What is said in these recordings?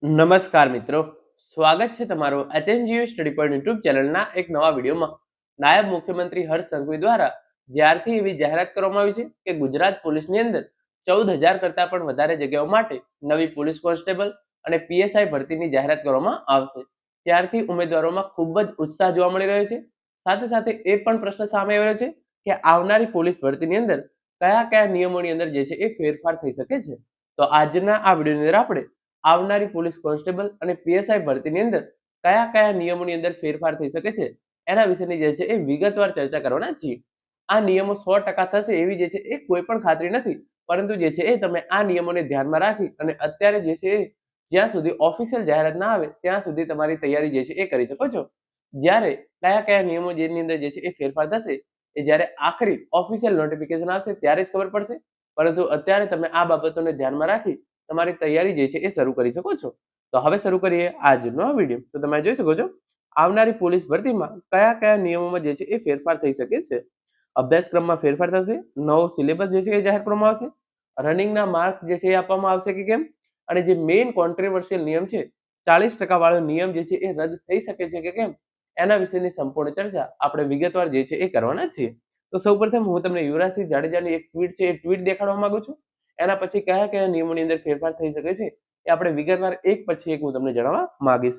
નમસ્કાર મિત્રો, સ્વાગત છે તમારું એચએનજીયુ સ્ટડી પોઈન્ટ યુટ્યુબ ચેનલના એક નવા વિડીયોમાં. નાયબ મુખ્યમંત્રી હર્ષ સંઘવી દ્વારા જ્યારથી એવી જાહેરાત કરવામાં આવી છે કે ગુજરાત પોલીસની અંદર 14,000 કરતાં પણ વધારે જગ્યાઓ માટે નવી પોલીસ કોન્સ્ટેબલ અને પીએસઆઈ ભરતીની જાહેરાત કરવામાં આવશે, ત્યારથી ઉમેદવારોમાં ખૂબ જ ઉત્સાહ જોવા મળી રહ્યો છે. સાથે સાથે એ પણ પ્રશ્ન સામે આવ્યો છે કે આવનારી પોલીસ ભરતીની અંદર કયા કયા નિયમોની અંદર જે છે એ ફેરફાર થઈ શકે છે. તો આજના આ વિડીયોની અંદર આપણે આવનારી પોલીસ કોન્સ્ટેબલ અને પીએસઆઈ ભરતીની અંદર કયા કયા નિયમોની અંદર ફેરફાર થઈ શકે છે એના વિશેની જે છે એ વિગતવાર ચર્ચા કરવાના છીએ. આ નિયમો 100% થશે એવી જે છે એ કોઈ પણ ખાતરી નથી, પરંતુ જે છે એ તમે આ નિયમોને ધ્યાનમાં રાખી અને અત્યારે જે છે એ જ્યાં સુધી ઓફિશિયલ જાહેરાત ના આવે ત્યાં સુધી તમારી તૈયારી જે છે એ કરી શકો છો. જ્યારે કયા કયા નિયમો જેની અંદર જે છે એ ફેરફાર થશે એ જ્યારે આખરી ઓફિશિયલ નોટિફિકેશન આવશે ત્યારે જ ખબર પડશે, પરંતુ અત્યારે તમે આ બાબતોને ધ્યાનમાં રાખી તમારી તૈયારી જે છે એ શરૂ કરી શકો છો. તો હવે શરૂ કરીએ આજનો વિડીયો. તો તમે જોઈ શકો છો આવનારી પોલીસ ભરતીમાં કયા કયા નિયમોમાં જે છે એ ફેરફાર થઈ શકે છે. અભ્યાસક્રમમાં ફેરફાર થશે, નવો સિલેબસ જે છે એ જાહેર કરવામાં આવશે, રનિંગના માર્ક્સ જે છે એ આપવામાં આવશે કે કેમ, અને જે મેઇન કોન્ટ્રોવર્શિયલ નિયમ છે 40% વાળો નિયમ જે છે એ રદ થઈ શકે છે કે કેમ, એના વિશેની સંપૂર્ણ ચર્ચા આપણે વિગતવાર જે છે એ કરવાના છીએ. તો સૌપ્રથમ હું તમને યુવરાજસિંહ જાડેજાની એક ટ્વીટ છે એ ટ્વીટ દેખાડવા માંગુ છું. એના પછી કયા કયા નિયમોની અંદર ફેરફાર થઈ શકે છે એ આપણે વિગતવાર એક પછી એક હું તમને જણાવવા માંગીશ.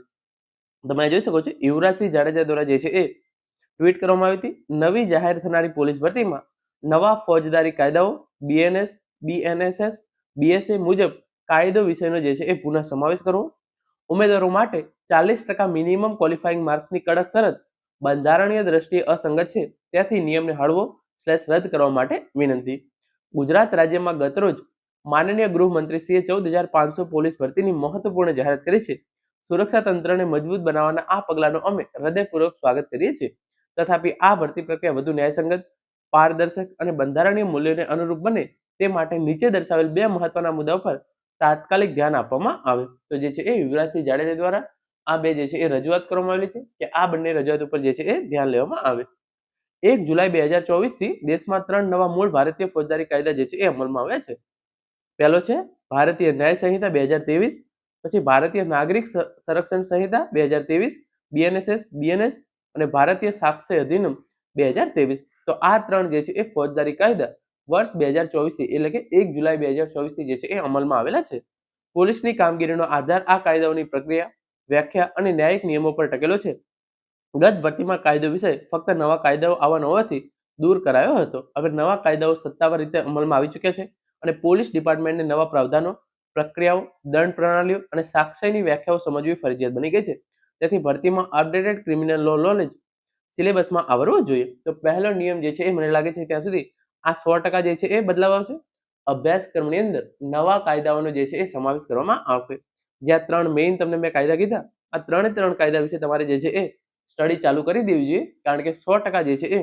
તમે જોઈ શકો છો યુવરાજસિંહ જાડેજા દ્વારા જે છે એ ટ્વીટ કરવામાં આવી હતી. નવી જાહેર થનારી પોલીસ ભરતીમાં નવા ફોજદારી કાયદાઓ બીએનએસ, બીએનએસએસ, બીએસએ મુજબ કાયદો વિષયનો જે છે એ પુનઃ સમાવેશ કરવો, ઉમેદવારો માટે 40% મિનિમમ ક્વોલિફાઇંગ માર્ક્સની કડક શરત બંધારણીય દ્રષ્ટિએ અસંગત છે, ત્યાંથી નિયમને હળવો / રદ કરવા માટે વિનંતી. ગુજરાત રાજ્યમાં ગતરોજ માનનીય ગૃહમંત્રીશ્રીએ 14,500 પોલીસ ભરતીની મહત્વપૂર્ણ જાહેરાત કરી છે. સુરક્ષા તંત્રને મજબૂત બનાવવાના આ પગલાંનો અમે હૃદયપૂર્વક સ્વાગત કરીએ છીએ. તથાપિ આ ભરતી પ્રક્રિયા વધુ ન્યાયસંગત, પારદર્શક અને બંધારણીય મૂલ્યોને અનુરૂપ બને તે માટે નીચે દર્શાવેલ બે મહત્વના મુદ્દાઓ પર તાત્કાલિક ધ્યાન આપવામાં આવે. તો જે છે એ યુવરાજસિંહ જાડેજા દ્વારા આ બે જે છે એ રજૂઆત કરવામાં આવેલી છે કે આ બંને રજૂઆત ઉપર જે છે એ ધ્યાન લેવામાં આવે. 1 જુલાઈ 2024 થી દેશમાં 3 નવા મૂળ ભારતીય ફોજદારી કાયદા જે છે એ અમલમાં આવ્યા છે. પહેલો છે ભારતીય ન્યાય સંહિતા 2023, પછી ભારતીય નાગરિક સંરક્ષણ સંહિતા 2023, બીએનએસએસ, બીએનએસ અને ભારતીય સાક્ષ્ય અધિનિયમ 2023. તો આ ત્રણ જે છે એ ફોજદારી કાયદા વર્ષ 2024 થી એટલે કે 1 જુલાઈ 2024 થી જે છે એ અમલમાં આવેલા છે. પોલીસની કામગીરીનો આધાર આ કાયદાઓની પ્રક્રિયા, વ્યાખ્યા અને ન્યાયિક નિયમો પર ટકેલો છે. ગત ભરતીમાં કાયદો વિષય ફક્ત નવા કાયદાઓ આવવાનો હોવાથી દૂર કરાયો હતો. હવે નવા કાયદાઓ સત્તાવાર રીતે અમલમાં આવી ચૂક્યા છે અને પોલીસ ડિપાર્ટમેન્ટને નવા પ્રાવધાનો, પ્રક્રિયાઓ, દંડ પ્રણાલીઓ અને સાક્ષ્યની વ્યાખ્યાઓ સમજવી ફરજિયાત બની ગઈ છે. તેથી ભરતીમાં અપડેટેડ ક્રિમિનલ લો નોલેજ સિલેબસમાં આવરવું જોઈએ. તો પહેલો નિયમ જે છે એ મને લાગે છે ત્યાં સુધી આ 100% જે છે એ બદલાવ આવશે. અભ્યાસક્રમની અંદર નવા કાયદાઓનો જે છે એ સમાવેશ કરવામાં આવશે. જ્યાં ત્રણ મેઇન તમને મેં કાયદા કીધા, આ ત્રણ કાયદા વિશે તમારે જે છે એ સ્ટડી ચાલુ કરી દેવી જોઈએ, કારણ કે 100% જે છે એ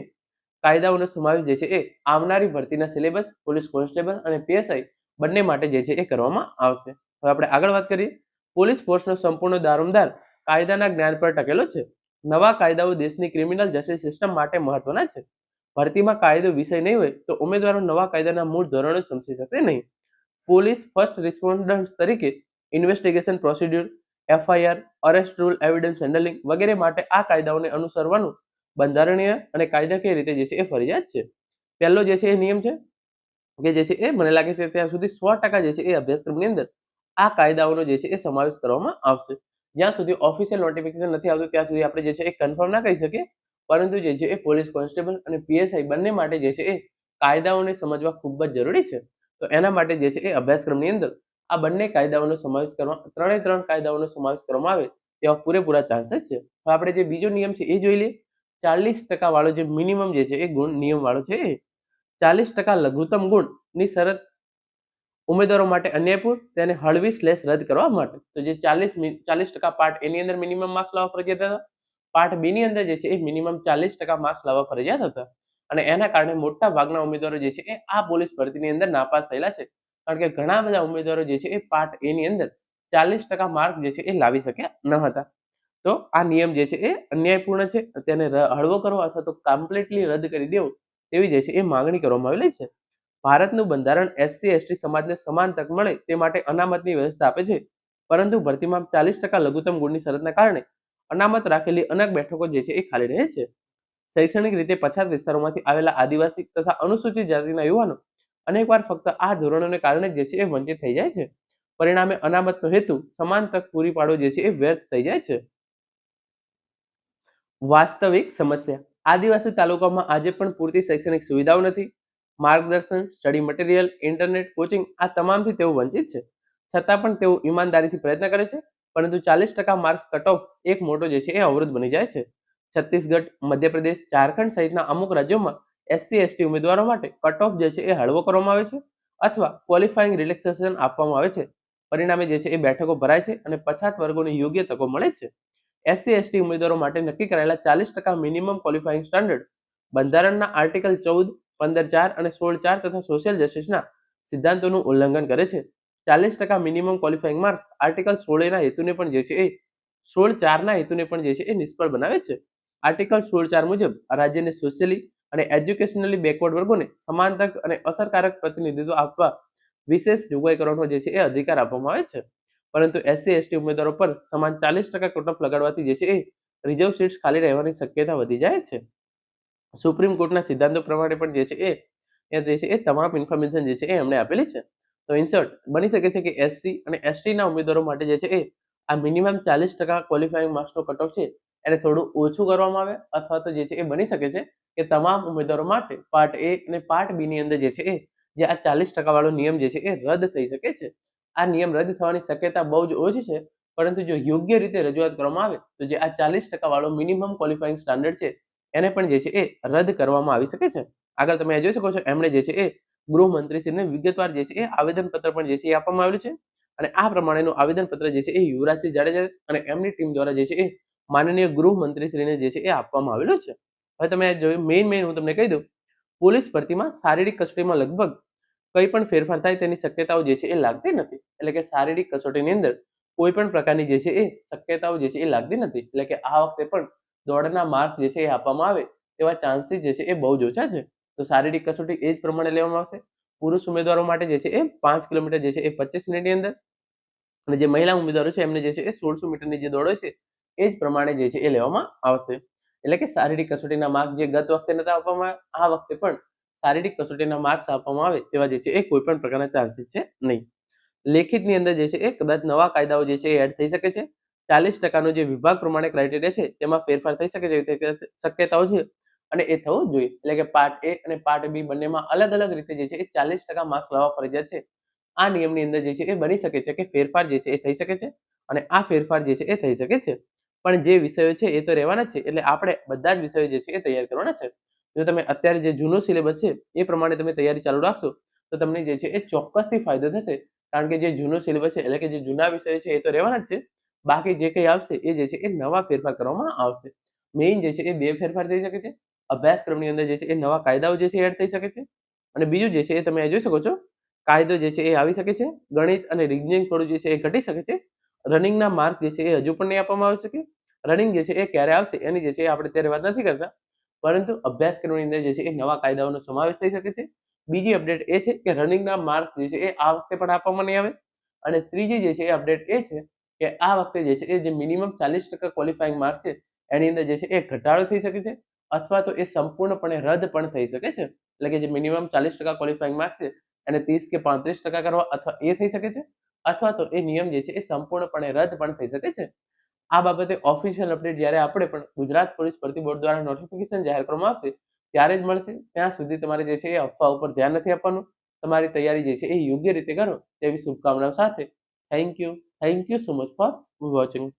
કાયદાઓનો સમાવેશ જે છે એ આવનારી ભરતીના સિલેબસ, પોલીસ કોન્સ્ટેબલ અને પીએસઆઈ બંને માટે જે છે એ કરવામાં આવશે. હવે આપણે આગળ વાત કરીએ. પોલીસ ફોર્સનો સંપૂર્ણ દારોમદાર કાયદાના જ્ઞાન પર ટકેલો છે. નવા કાયદાઓ દેશની ક્રિમિનલ જસ્ટિસ સિસ્ટમ માટે મહત્વના છે. ભરતીમાં કાયદો વિષય નહીં હોય તો ઉમેદવારો નવા કાયદાના મૂળ ધોરણો સમજી શકશે નહીં. પોલીસ ફર્સ્ટ રિસ્પોન્ડન્ટ તરીકે investigation procedure, FIR, arrest rule, evidence handling વગેરે માટે આ કાયદાઓને અનુસરવાનું બંધારણીય અને કાયદાકીય રીતે જે છે એ ફરજિયાત છે. પહેલો જે છે એ નિયમ છે કે જે છે એ મને લાગે છે ત્યાં સુધી 100% જે છે એ અભ્યાસક્રમની અંદર આ કાયદાઓનો જે છે એ સમાવેશ કરવામાં આવશે. જ્યાં સુધી ઓફિશિયલ નોટિફિકેશન નથી આવતું ત્યાં સુધી આપણે જે છે એ કન્ફર્મ ના કહી શકીએ, પરંતુ જે છે એ પોલીસ કોન્સ્ટેબલ અને પીએસઆઈ બંને માટે જે છે એ કાયદાઓને સમજવા ખૂબ જ જરૂરી છે. તો એના માટે જે છે એ અભ્યાસક્રમની અંદર આ બંને કાયદાઓનો સમાવેશ કરવા, ત્રણ કાયદાઓનો સમાવેશ કરવામાં આવે તેવા પૂરેપૂરા ચાન્સીસ છે. હવે આપણે જે બીજો નિયમ છે એ જોઈ લઈએ. 40% વાળો જે મિનિમમ જે છે એ ગુણ નિયમ વાળો છે એ 40% લઘુત્તમ ગુણની શરત ઉમેદવારો માટે અન્યાયપૂર્ણ, તેને હળવી / રદ કરવા માટે. તો જે 40% પાર્ટ એની અંદર મિનિમમ માર્ક્સ લાવવા ફરજિયાત હતા, પાર્ટ બી ની અંદર જે છે એ મિનિમમ 40% માર્ક્સ લાવવા ફરજિયાત હતા, અને એના કારણે મોટા ભાગના ઉમેદવારો જે છે એ આ પોલીસ ભરતીની અંદર નાપાસ થયેલા છે. કારણ કે ઘણા બધા ઉમેદવારો જે છે એ પાર્ટ એ ની અંદર 40% માર્ક જે છે એ લાવી શક્યા ન હતા. તો આ નિયમ જે છે એ અન્યાયપૂર્ણ છે, તેને હળવો કરો અથવા તો કમ્પ્લીટલી રદ કરી દેવો તેવી જે છે એ માંગણી કરવામાં આવેલી છે. ભારતનું બંધારણ SC ST સમાજને સમાન તક મળે તે માટે અનામતની વ્યવસ્થા આપે છે, પરંતુ ભરતીમાં 40% લઘુત્તમ ગુણની શરતના કારણે અનામત રાખેલી અનેક બેઠકો જે છે એ ખાલી રહે છે. શૈક્ષણિક રીતે પછાત વિસ્તારોમાંથી આવેલા આદિવાસી તથા અનુસૂચિત જાતિના યુવાનો અનેકવાર ફક્ત આ ધોરણોને કારણે જે છે એ વંચિત થઈ જાય છે. પરિણામે અનામતનો હેતુ સમાન તક પૂરી પાડવો જે છે એ વ્યર્થ થઈ જાય છે. વાસ્તવિક સમસ્યા: આદિવાસી તાલુકામાં આજે પણ પૂરતી શૈક્ષણિક સુવિધાઓ નથી. માર્ગદર્શન, સ્ટડી મટીરિયલ, ઇન્ટરનેટ, કોચિંગ આ તમામથી તેઓ વંચિત છે. છતાં પણ તેઓ ઈમાનદારીથી પ્રયત્ન કરે છે, પરંતુ 40% માર્ક્સ કટ ઓફ એક મોટો જે છે એ અવરોધ બની જાય છે. છત્તીસગઢ, મધ્યપ્રદેશ, ઝારખંડ સહિતના અમુક રાજ્યોમાં SC/ST ઉમેદવારો માટે કટ ઓફ જે છે એ હળવો કરવામાં આવે છે અથવા ક્વોલિફાઈંગ રિલેક્સેશન આપવામાં આવે છે. પરિણામે જે છે એ બેઠકો ભરાય છે અને પછાત વર્ગોને યોગ્ય તકો મળે છે. SC/ST ઉમેદવારો માટે નક્કી કરાયેલા 40% મિનિમમ ક્વોલિફાઈંગ સ્ટાન્ડર્ડ બંધારણના આર્ટિકલ 14, 15(4) અને 16(4) તથા સોશિયલ જસ્ટિસના સિદ્ધાંતોનું ઉલ્લંઘન કરે છે. 40% મિનિમમ ક્વોલિફાઈંગ માર્ક્સ આર્ટિકલ 16 ના હેતુને પણ જે છે એ 16(4) ના હેતુને પણ જે છે એ નિષ્ફળ બનાવે છે. આર્ટિકલ 16(4) મુજબ રાજ્યને સોશિયલી અને એજ્યુકેશનલી બેકવર્ડ વર્ગોને સમાન તક અને અસરકારક પ્રતિનિધિત્વ આપવા વિશેષ જોગવાઈ કરવાનો જે છે એ અધિકાર આપવામાં આવે છે. પરંતુ SC/ST ઉમેદવારો પર સમાન 40% કટ ઓફ લગાડવાથી જે છે એ રિઝર્વ સીટ્સ ખાલી રહેવાની શક્યતા વધી જાય છે. સુપ્રીમ કોર્ટના સિદ્ધાંતો પ્રમાણે પણ જે છે એ તમામ ઇન્ફોર્મેશન જે છે એ એમણે આપેલી છે. તો ઇન્સર્ટ બની શકે છે કે SC અને ST ના ઉમેદવારો માટે જે છે એ આ મિનિમમ 40% ક્વોલિફાઈંગ માર્ક્સનો કટ ઓફ છે એને થોડું ઓછું કરવામાં આવે, અથવા તો જે છે એ બની શકે છે કે તમામ ઉમેદવારો માટે પાર્ટ A અને પાર્ટ B ની અંદર જે છે એ જે આ 40% વાળો નિયમ જે છે એ રદ થઈ શકે છે. આ નિયમ રદ થવાની શક્યતા બહુ જ ઓછી છે, પરંતુ જો યોગ્ય રીતે રજૂઆત કરવામાં આવે તો જે આ 40% વાળો મિનિમમ ક્વોલિફાઈંગ સ્ટાન્ડર્ડ છે એને પણ જે છે એ રદ કરવામાં આવી શકે છે. આગળ તમે જોઈ શકો છો એમણે જે છે એ ગૃહમંત્રીશ્રીને વિગતવાર જે છે એ આવેદનપત્ર પણ જે છે એ આપવામાં આવેલું છે અને આ પ્રમાણેનું આવેદનપત્ર જે છે એ યુવરાજસિંહ જાડેજા અને એમની ટીમ દ્વારા જે છે એ માનનીય ગૃહમંત્રીશ્રીને જે છે એ આપવામાં આવેલું છે. હવે તમે જોયું મેઇન હું તમને કહી દઉં, પોલીસ ભરતીમાં શારીરિક કસોટીમાં લગભગ કંઈ પણ ફેરફાર થાય તેની શક્યતાઓ જે છે એ લાગતી નથી. એટલે કે શારીરિક કસોટીની અંદર કોઈ પણ પ્રકારની જે છે એ શક્યતાઓ જે છે એ લાગતી નથી. એટલે કે આ વખતે પણ દોડના માર્ક્સ જે છે એ આપવામાં આવે તેવા ચાન્સીસ જે છે એ બહુ જ ઓછા છે. તો શારીરિક કસોટી એ જ પ્રમાણે લેવામાં આવશે. પુરુષ ઉમેદવારો માટે જે છે એ 5 કિલોમીટર જે છે એ 25 મિનિટની અંદર, અને જે મહિલા ઉમેદવારો છે એમને જે છે એ 1600 મીટરની જે દોડ હોય છે એ જ પ્રમાણે જે છે એ લેવામાં આવશે. એટલે કે શારીરિક કસોટીના માર્ક્સ જે ગત વખતે નતા આપવામાં આ વખતે પણ શારીરિક કસોટીના માર્ક્સ આપવામાં આવે તેવા જે છે એ કોઈ પણ પ્રકારના ચાન્સીસ છે નહીં. લેખિતની અંદર જે છે એ કદાચ નવા કાયદાઓ જે છે એ એડ થઈ શકે છે. 40%નો જે વિભાગ પ્રમાણે ક્રાઇટેરિયા છે તેમાં ફેરફાર થઈ શકે છે શક્યતાઓ છે, અને એ થવું જોઈએ. એટલે કે પાર્ટ A અને પાર્ટ B બંનેમાં અલગ અલગ રીતે જે છે એ 40% માર્ક્સ લાવવા ફરજિયાત છે. આ નિયમની અંદર જે છે એ બની શકે છે કે ફેરફાર જે છે એ થઈ શકે છે, અને આ ફેરફાર જે છે એ થઈ શકે છે. પણ જે વિષયો છે એ તો રહેવાના જ છે. એટલે આપણે બધા જ વિષયો જે છે એ તૈયાર કરવાના છે. જો તમે અત્યારે જે જૂનો સિલેબસ છે એ પ્રમાણે તમે તૈયારી ચાલુ રાખશો તો તમને જે છે એ ચોક્કસથી ફાયદો થશે. કારણ કે જે જૂનો સિલેબસ છે એટલે કે જે જૂના વિષયો છે એ તો રહેવાના જ છે. બાકી જે કંઈ આવશે એ જે છે એ નવા ફેરફાર કરવામાં આવશે. મેઇન જે છે એ 2 ફેરફાર થઈ શકે છે. અભ્યાસક્રમની અંદર જે છે એ નવા કાયદાઓ જે છે એડ થઈ શકે છે, અને બીજું જે છે એ તમે જોઈ શકો છો કાયદો જે છે એ આવી શકે છે. ગણિત અને રિઝનિંગ થોડું જે છે એ ઘટી શકે છે. રનિંગના માર્ક જે છે એ હજુ પણ નહીં આપવામાં આવી શકે. રનિંગ જે છે એ ક્યારે આવશે એની જે છે આપણે અત્યારે વાત નથી કરતા, પરંતુ અભ્યાસક્રમની અંદર જે છે એ નવા કાયદાઓનો સમાવેશ થઈ શકે છે. બીજી અપડેટ એ છે કે રનિંગના માર્ક્સ જે છે એ આ વખતે પણ આપવામાં નહીં આવે. અને ત્રીજી જે છે એ અપડેટ એ છે કે આ વખતે જે છે એ જે મિનિમમ 40% ક્વોલિફાઈંગ માર્ક છે એની અંદર જે છે એ ઘટાડો થઈ શકે છે, અથવા તો એ સંપૂર્ણપણે રદ પણ થઈ શકે છે. એટલે કે જે મિનિમમ 40% ક્વોલિફાઈંગ માર્ક છે એને 30 કે 35% કરવા અથવા એ થઈ શકે છે, અથવા તો એ નિયમ જે છે એ સંપૂર્ણપણે રદ પણ થઈ શકે છે. આ બાબતે ઓફિશિયલ અપડેટ જ્યારે આપણે પણ ગુજરાત પોલીસ ભરતી બોર્ડ દ્વારા નોટિફિકેશન જાહેર કરવામાં આવશે ત્યારે જ મળશે. ત્યાં સુધી તમારે જે છે એ અફવા ઉપર ધ્યાન નથી આપવાનું. તમારી તૈયારી જે છે એ યોગ્ય રીતે કરો તેવી શુભકામનાઓ સાથે thank you so much for watching.